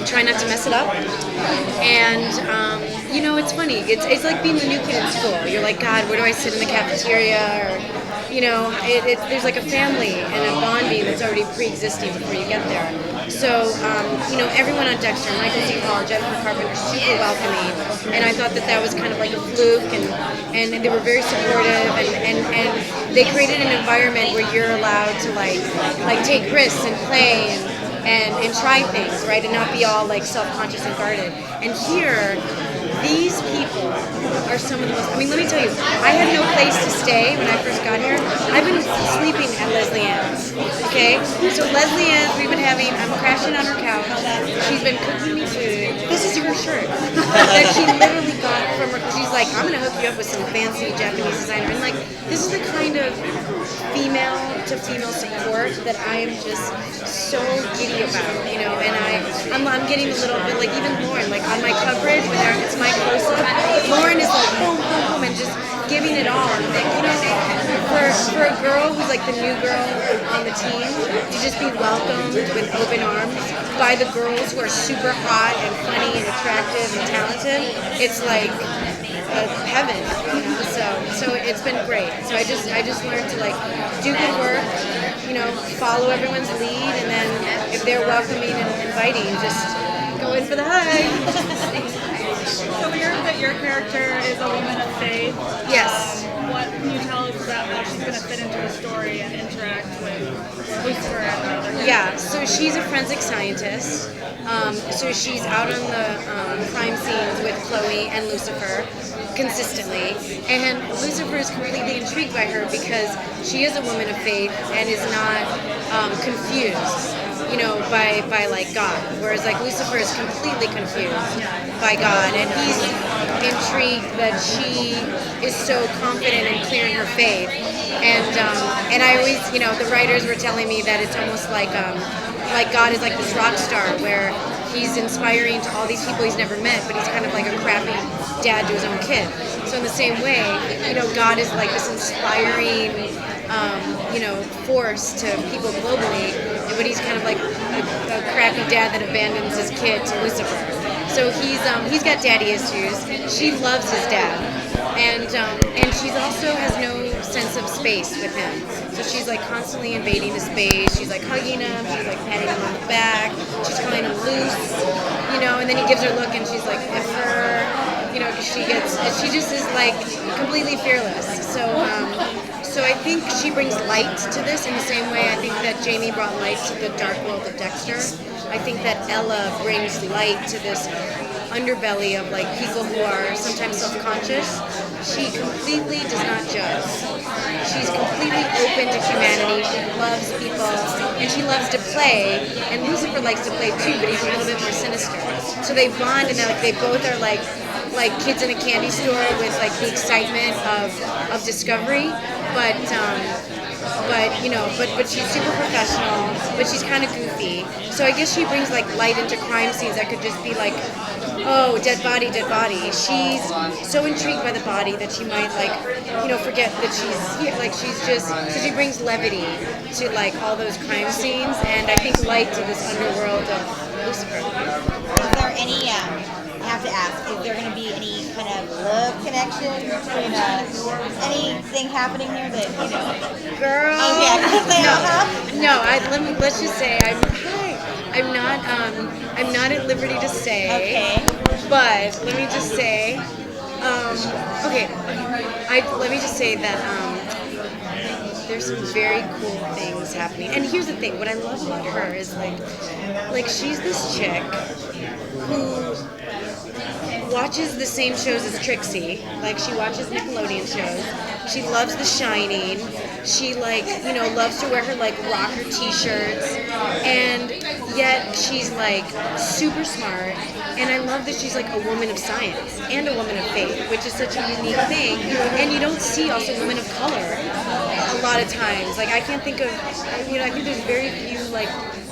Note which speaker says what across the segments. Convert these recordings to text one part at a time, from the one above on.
Speaker 1: try not to mess it up. And you know, it's funny. It's like being the new kid in school. You're like, God, where do I sit in the cafeteria? Or, you know, there's like a family and a bonding that's already pre-existing before you get there. So, you know, everyone on Dexter, Michael C. Paul, Jennifer Carpenter, super welcoming. And I thought that was kind of like a fluke, and they were very supportive, and they created an environment where you're allowed to like take risks and play and try things, right, and not be all like self-conscious and guarded. And here, these people are some of the most, I mean, let me tell you, I had no place to stay when I first got here. I've been sleeping at Leslie Ann's, okay? So Leslie Ann's, we've been having, I'm crashing on her couch. She's been cooking me food. This is her shirt that she literally got from her, she's like, I'm gonna hook you up with some fancy Japanese designer. And like, this is the kind of female to female support that I am just so giddy about, you know, and I'm getting a little bit, like even Lauren, like on my coverage, when it's my close-up, Lauren is like boom, boom, boom, and just giving it all. And like, you know, for a girl who's like the new girl on the team, to just be welcomed with open arms by the girls who are super hot and funny and attractive and talented, it's like heaven, you know. So it's been great. So I just learned to like do good work, you know, follow everyone's lead, and then if they're welcoming and inviting, just go in for the hug.
Speaker 2: So we heard that your character is a woman of faith.
Speaker 1: Yes.
Speaker 2: What can you tell us about how she's going to fit into the story and interact with Lucifer and the other?
Speaker 1: Yeah, so she's a forensic scientist. So she's out on the crime scenes with Chloe and Lucifer consistently. And Lucifer is completely intrigued by her because she is a woman of faith and is not confused, you know, by like God. Whereas like Lucifer is completely confused by God, and he's intrigued that she is so confident and clear in her faith. And I always, you know, the writers were telling me that it's almost like God is like this rock star where he's inspiring to all these people he's never met, but he's kind of like a crappy dad to his own kid. So in the same way, you know, God is like this inspiring, you know, force to people globally, but he's kind of like a crappy dad that abandons his kid to Lucifer. So he's got daddy issues. She loves his dad, and she's also has no sense of space with him. So she's like constantly invading his space. She's like hugging him. She's like patting him on the back. She's calling him loose, you know. And then he gives her a look, and she's like, "F her," you know, because she just is like completely fearless. So I think she brings light to this in the same way I think that Jamie brought light to the dark world of Dexter. I think that Ella brings light to this underbelly of like people who are sometimes self-conscious. She completely does not judge. She's completely open to humanity. She loves people, and she loves to play. And Lucifer likes to play too, but he's a little bit more sinister. So they bond, and they both are like kids in a candy store with like the excitement of discovery. But you know, but she's super professional, but she's kind of goofy. So I guess she brings like light into crime scenes that could just be like, oh, dead body. She's so intrigued by the body that she might like, you know, forget that she's here. Like she's just, so she brings levity to like all those crime scenes, and I think light to this underworld of Lucifer.
Speaker 3: Is there any, I have to ask, is there going to be any kind of love connection between anything happening here that, you know?
Speaker 1: Girl.
Speaker 3: Oh, yeah.
Speaker 1: No. Let's just say I'm not at liberty to say.
Speaker 3: Okay.
Speaker 1: But let me just say, let me just say that there's some very cool things happening. And here's the thing: what I love about her is like she's this chick who watches the same shows as Trixie. Like she watches Nickelodeon shows. She loves The Shining. She like, you know, loves to wear her like rocker t-shirts, and yet she's like super smart. And I love that she's like a woman of science and a woman of faith, which is such a unique thing. And you don't see also women of color a lot of times. Like I can't think of, you know, I think there's very few like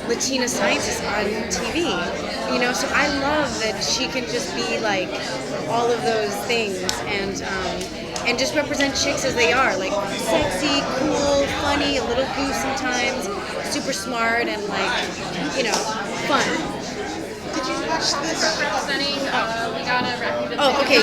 Speaker 1: Latina scientists on TV, you know, so I love that she can just be like all of those things and just represent chicks as they are, like sexy, cool, funny, a little goof sometimes, super smart, and like, you know, fun.
Speaker 3: Did you
Speaker 4: watched this. Representing, we got a record.
Speaker 1: Oh, okay,